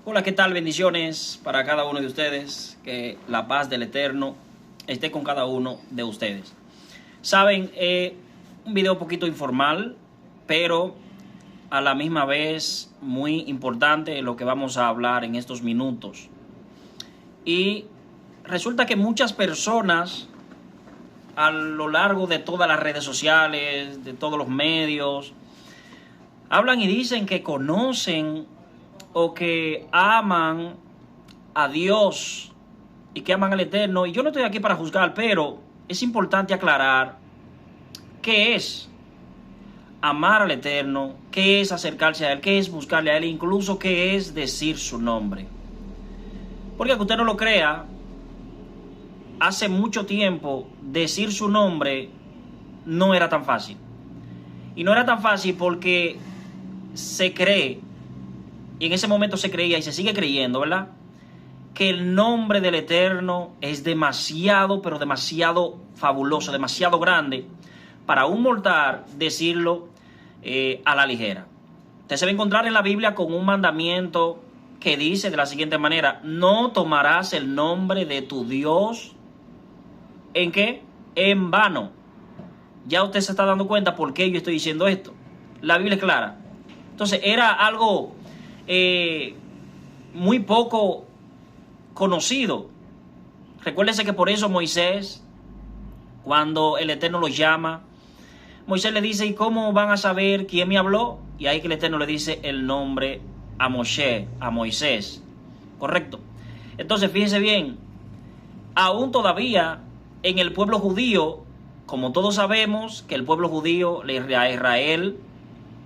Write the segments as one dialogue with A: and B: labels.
A: Hola, ¿qué tal? Bendiciones para cada uno de ustedes. Que la paz del Eterno esté con cada uno de ustedes. Saben, un video un poquito informal, pero a la misma vez muy importante lo que vamos a hablar en estos minutos. Y resulta que muchas personas a lo largo de todas las redes sociales, de todos los medios, hablan y dicen que conocen o que aman a Dios y que aman al Eterno. Y yo no estoy aquí para juzgar, pero es importante aclarar qué es amar al Eterno, qué es acercarse a Él, qué es buscarle a Él, incluso qué es decir su nombre. Porque aunque usted no lo crea, hace mucho tiempo decir su nombre no era tan fácil. Y no era tan fácil porque se cree, y en ese momento se creía y se sigue creyendo, ¿verdad?, que el nombre del Eterno es demasiado, pero demasiado fabuloso, demasiado grande para un mortal decirlo a la ligera. Usted se va a encontrar en la Biblia con un mandamiento que dice de la siguiente manera: no tomarás el nombre de tu Dios ¿en qué? En vano. Ya usted se está dando cuenta por qué yo estoy diciendo esto. La Biblia es clara. Entonces era algo muy poco conocido. Recuérdese que por eso Moisés, cuando el Eterno lo llama, Moisés le dice: ¿y cómo van a saber quién me habló? Y ahí que el Eterno le dice el nombre a Moshe, a Moisés. Correcto. Entonces fíjense bien, aún todavía en el pueblo judío, como todos sabemos que el pueblo judío, a Israel,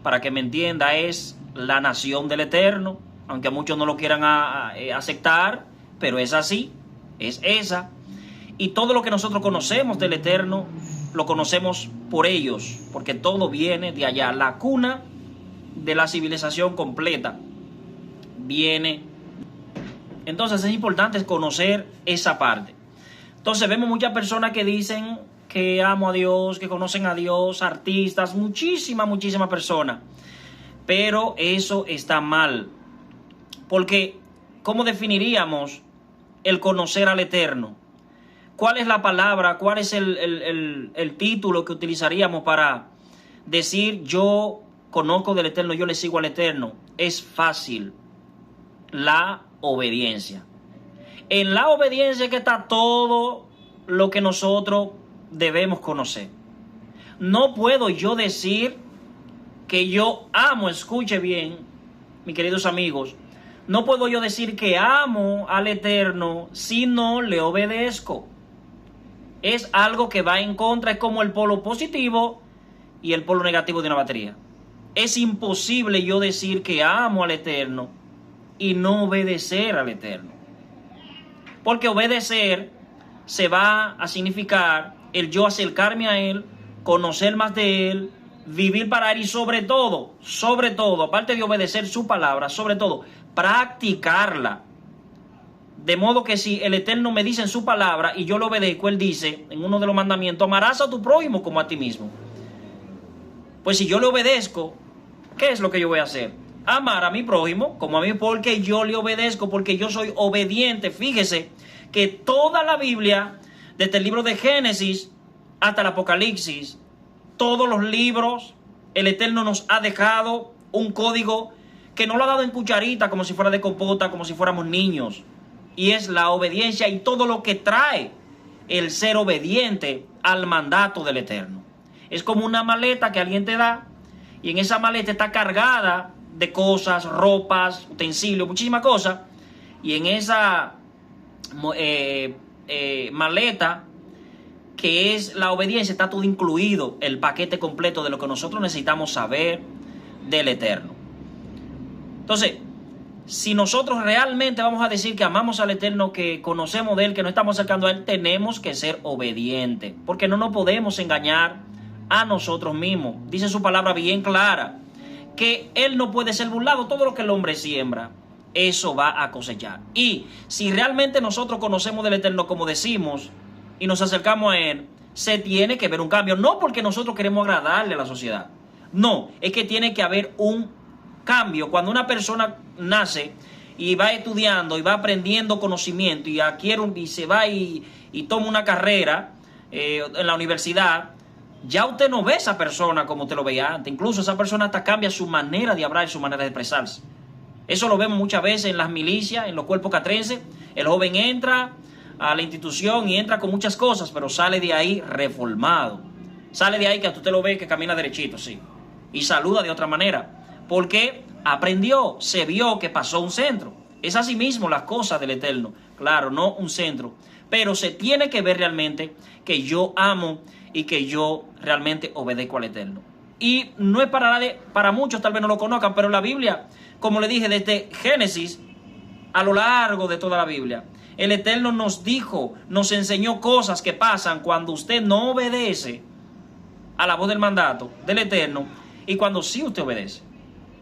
A: para que me entienda, es la nación del Eterno, aunque muchos no lo quieran aceptar, pero es así, es esa. Y todo lo que nosotros conocemos del Eterno, lo conocemos por ellos, porque todo viene de allá. La cuna de la civilización completa viene. Entonces es importante conocer esa parte. Entonces vemos muchas personas que dicen que amo a Dios, que conocen a Dios, artistas, muchísimas personas. Pero eso está mal. Porque ¿cómo definiríamos el conocer al Eterno? ¿Cuál es la palabra? ¿Cuál es el título que utilizaríamos para decir yo conozco del Eterno, yo le sigo al Eterno? Es fácil. La obediencia. En la obediencia que está todo lo que nosotros debemos conocer. No puedo yo decir que yo amo, escuche bien, mis queridos amigos, no puedo yo decir que amo al Eterno si no le obedezco. Es algo que va en contra, es como el polo positivo y el polo negativo de una batería. Es imposible yo decir que amo al Eterno y no obedecer al Eterno. Porque obedecer se va a significar el yo acercarme a Él, conocer más de Él, vivir para Él y sobre todo, aparte de obedecer su palabra, sobre todo, practicarla. De modo que si el Eterno me dice en su palabra y yo lo obedezco, Él dice en uno de los mandamientos: amarás a tu prójimo como a ti mismo. Pues si yo le obedezco, ¿qué es lo que yo voy a hacer? Amar a mi prójimo como a mí, porque yo le obedezco, porque yo soy obediente. Fíjese que toda la Biblia, desde el libro de Génesis hasta el Apocalipsis, todos los libros, el Eterno nos ha dejado un código que no lo ha dado en cucharita, como si fuera de compota, como si fuéramos niños. Y es la obediencia y todo lo que trae el ser obediente al mandato del Eterno. Es como una maleta que alguien te da, y en esa maleta está cargada de cosas, ropas, utensilios, muchísimas cosas. Y en esa maleta, que es la obediencia, está todo incluido, el paquete completo de lo que nosotros necesitamos saber del Eterno. Entonces, si nosotros realmente vamos a decir que amamos al Eterno, que conocemos de Él, que nos estamos acercando a Él, tenemos que ser obedientes, porque no nos podemos engañar a nosotros mismos. Dice su palabra bien clara, que Él no puede ser burlado. Todo lo que el hombre siembra, eso va a cosechar. Y si realmente nosotros conocemos del Eterno como decimos y nos acercamos a Él, se tiene que ver un cambio. No porque nosotros queremos agradarle a la sociedad, no, es que tiene que haber un cambio. Cuando una persona nace y va estudiando y va aprendiendo conocimiento y adquiere y se va y toma una carrera en la universidad, ya usted no ve a esa persona como usted lo veía antes. Incluso esa persona hasta cambia su manera de hablar y su manera de expresarse. Eso lo vemos muchas veces en las milicias, en los cuerpos catrenses. El joven entra a la institución y entra con muchas cosas, pero sale de ahí reformado. Sale de ahí que usted lo ve que camina derechito, sí. Y saluda de otra manera. Porque aprendió, se vio que pasó un centro. Es así mismo las cosas del Eterno. Claro, no un centro. Pero se tiene que ver realmente que yo amo y que yo realmente obedezco al Eterno. Y no es para nadie, para muchos tal vez no lo conozcan, pero la Biblia, como le dije, desde Génesis, a lo largo de toda la Biblia, el Eterno nos dijo, nos enseñó cosas que pasan cuando usted no obedece a la voz del mandato del Eterno y cuando sí usted obedece.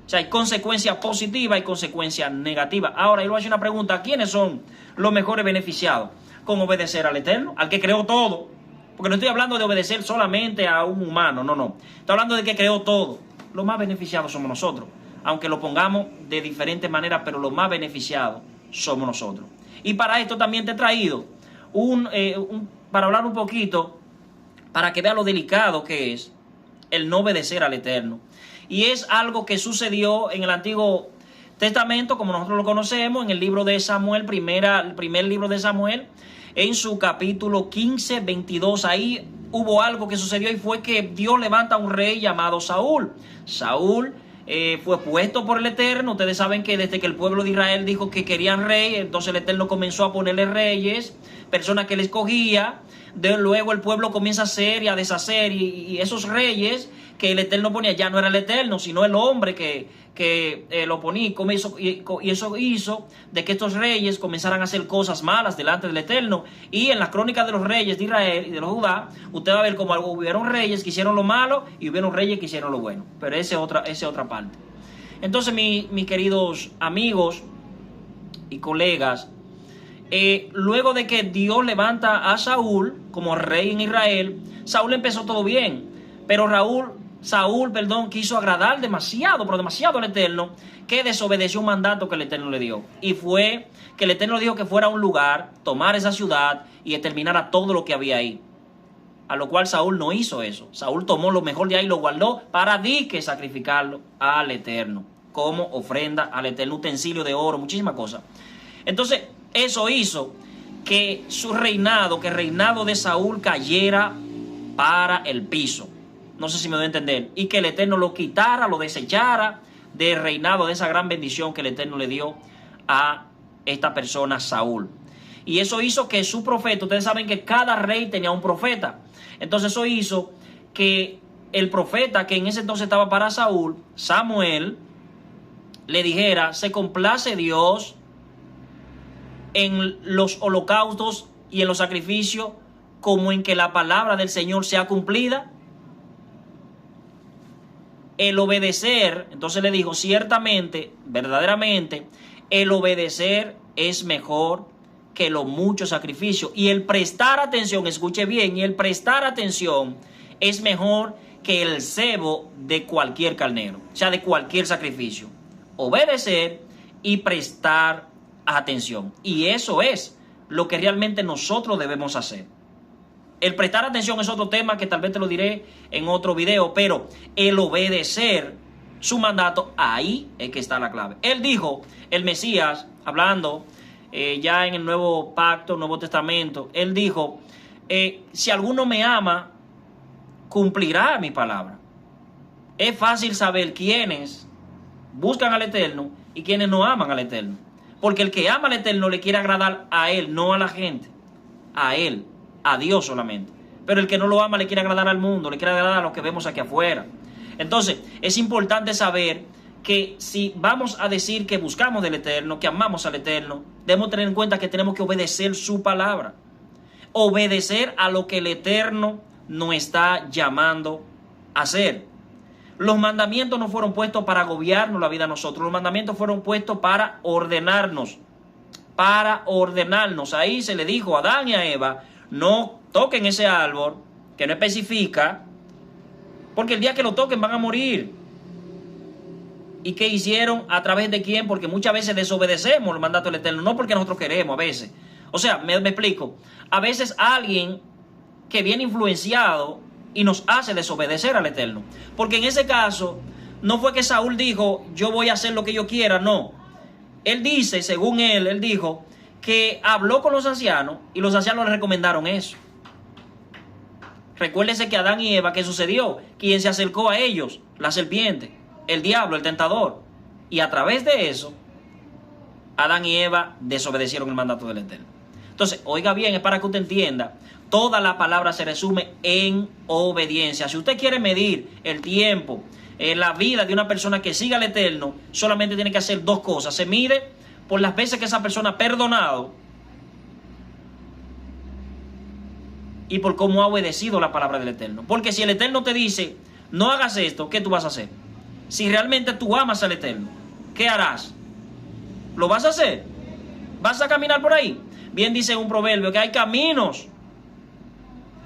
A: O sea, hay consecuencias positivas y consecuencias negativas. Ahora, yo le voy a hacer una pregunta. ¿Quiénes son los mejores beneficiados con obedecer al Eterno? Al que creó todo. Porque no estoy hablando de obedecer solamente a un humano, no. Estoy hablando de que creó todo. Los más beneficiados somos nosotros. Aunque lo pongamos de diferentes maneras, pero los más beneficiados somos nosotros. Y para esto también te he traído para hablar un poquito, para que vea lo delicado que es el no obedecer al Eterno. Y es algo que sucedió en el Antiguo Testamento, como nosotros lo conocemos, en el libro de Samuel, el primer libro de Samuel, en su capítulo 15, 22. Ahí hubo algo que sucedió y fue que Dios levanta a un rey llamado Saúl. Saúl fue puesto por el Eterno. Ustedes saben que desde que el pueblo de Israel dijo que querían rey, entonces el Eterno comenzó a ponerle reyes, personas que él escogía. Luego el pueblo comienza a hacer y a deshacer, y esos reyes que el Eterno ponía ya no era el Eterno, sino el hombre que lo ponía, y eso hizo de que estos reyes comenzaran a hacer cosas malas delante del Eterno. Y en las crónicas de los reyes de Israel y de los Judá, usted va a ver como hubieron reyes que hicieron lo malo y hubieron reyes que hicieron lo bueno, pero esa es otra parte. Entonces, mis queridos amigos y colegas, luego de que Dios levanta a Saúl como rey en Israel, Saúl empezó todo bien, pero Saúl quiso agradar demasiado al Eterno, que desobedeció un mandato que el Eterno le dio. Y fue que el Eterno le dijo que fuera a un lugar, tomar esa ciudad y exterminara todo lo que había ahí. A lo cual Saúl no hizo eso. Saúl tomó lo mejor de ahí y lo guardó para sacrificarlo al Eterno, como ofrenda al Eterno, utensilio de oro, muchísimas cosas. Entonces, eso hizo que que el reinado de Saúl cayera para el piso. No sé si me doy a entender. Y que el Eterno lo quitara, lo desechara del reinado, de esa gran bendición que el Eterno le dio a esta persona, Saúl. Y eso hizo que su profeta, ustedes saben que cada rey tenía un profeta. Entonces eso hizo que el profeta que en ese entonces estaba para Saúl, Samuel, le dijera: se complace Dios en los holocaustos y en los sacrificios, como en que la palabra del Señor sea cumplida. El obedecer, entonces le dijo, ciertamente, verdaderamente, el obedecer es mejor que los muchos sacrificios. Y el prestar atención, escuche bien, y el prestar atención es mejor que el cebo de cualquier carnero, o sea, de cualquier sacrificio. Obedecer y prestar atención. Y eso es lo que realmente nosotros debemos hacer. El prestar atención es otro tema que tal vez te lo diré en otro video, pero el obedecer su mandato, ahí es que está la clave. Él dijo, el Mesías, hablando ya en el Nuevo Pacto, Nuevo Testamento, él dijo, si alguno me ama, cumplirá mi palabra. Es fácil saber quiénes buscan al Eterno y quiénes no aman al Eterno. Porque el que ama al Eterno le quiere agradar a Él, no a la gente, a Él, a Dios solamente. Pero el que no lo ama le quiere agradar al mundo, le quiere agradar a lo que vemos aquí afuera. Entonces, es importante saber que si vamos a decir que buscamos del Eterno, que amamos al Eterno, debemos tener en cuenta que tenemos que obedecer su palabra. Obedecer a lo que el Eterno nos está llamando a hacer. Los mandamientos no fueron puestos para agobiarnos la vida a nosotros. Los mandamientos fueron puestos para ordenarnos. Para ordenarnos. Ahí se le dijo a Adán y a Eva, no toquen ese árbol, que no especifica, porque el día que lo toquen van a morir. ¿Y qué hicieron? ¿A través de quién? Porque muchas veces desobedecemos el mandato del Eterno, no porque nosotros queremos a veces. O sea, me explico. A veces alguien que viene influenciado y nos hace desobedecer al Eterno. Porque en ese caso, no fue que Saúl dijo, yo voy a hacer lo que yo quiera, no. Él dice, según él dijo, que habló con los ancianos y los ancianos le recomendaron eso. Recuérdese que Adán y Eva, ¿qué sucedió? Quien se acercó a ellos, la serpiente, el diablo, el tentador. Y a través de eso, Adán y Eva desobedecieron el mandato del Eterno. Entonces, oiga bien, es para que usted entienda, toda la palabra se resume en obediencia. Si usted quiere medir el tiempo, la vida de una persona que siga al Eterno, solamente tiene que hacer dos cosas. Se mide por las veces que esa persona ha perdonado y por cómo ha obedecido la palabra del Eterno. Porque si el Eterno te dice, no hagas esto, ¿qué tú vas a hacer? Si realmente tú amas al Eterno, ¿qué harás? ¿Lo vas a hacer? ¿Vas a caminar por ahí? Bien dice un proverbio que hay caminos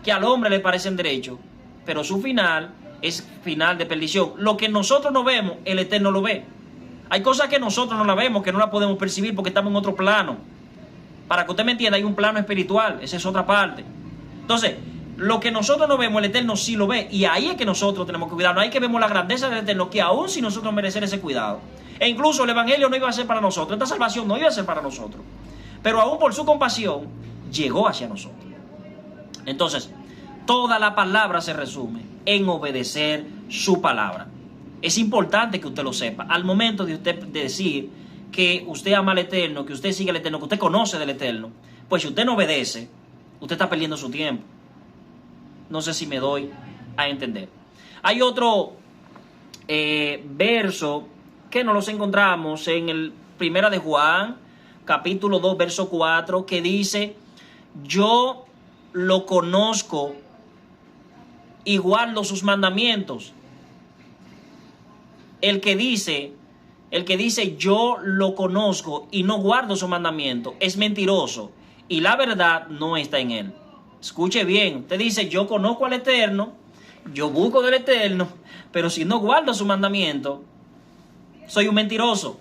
A: que al hombre le parecen derechos, pero su final es final de perdición. Lo que nosotros no vemos, el Eterno lo ve. Hay cosas que nosotros no la vemos, que no la podemos percibir porque estamos en otro plano. Para que usted me entienda, hay un plano espiritual, esa es otra parte. Entonces, lo que nosotros no vemos, el Eterno sí lo ve. Y ahí es que nosotros tenemos que cuidarnos. Ahí que vemos la grandeza del Eterno, que aún si nosotros merecer ese cuidado. E incluso el Evangelio no iba a ser para nosotros. Esta salvación no iba a ser para nosotros. Pero aún por su compasión, llegó hacia nosotros. Entonces, toda la palabra se resume en obedecer su palabra. Es importante que usted lo sepa. Al momento de usted decir que usted ama al Eterno, que usted sigue al Eterno, que usted conoce del Eterno, pues si usted no obedece, usted está perdiendo su tiempo. No sé si me doy a entender. Hay otro verso que nos los encontramos en el Primera de Juan, capítulo 2, verso 4, que dice, yo lo conozco y guardo sus mandamientos. El que dice yo lo conozco y no guardo su mandamiento es mentiroso y la verdad no está en él. Escuche bien, usted dice yo conozco al Eterno, yo busco del Eterno, pero si no guardo su mandamiento, soy un mentiroso.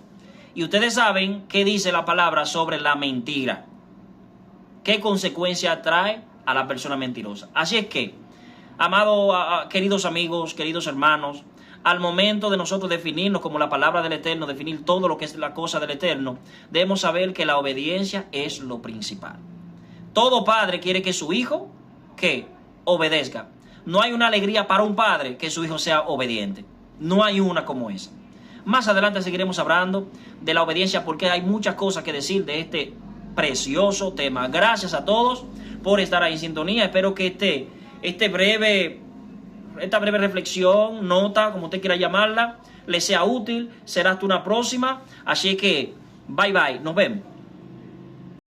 A: Y ustedes saben qué dice la palabra sobre la mentira. ¿Qué consecuencia trae a la persona mentirosa? Así es que, amados, queridos amigos, queridos hermanos, al momento de nosotros definirnos como la palabra del Eterno, definir todo lo que es la cosa del Eterno, debemos saber que la obediencia es lo principal. Todo padre quiere que su hijo, ¿qué? Obedezca. No hay una alegría para un padre que su hijo sea obediente. No hay una como esa. Más adelante seguiremos hablando de la obediencia porque hay muchas cosas que decir de este precioso tema. Gracias a todos por estar ahí en sintonía. Espero que esta breve reflexión, nota, como usted quiera llamarla, les sea útil. Será hasta una próxima. Así que, bye bye. Nos vemos.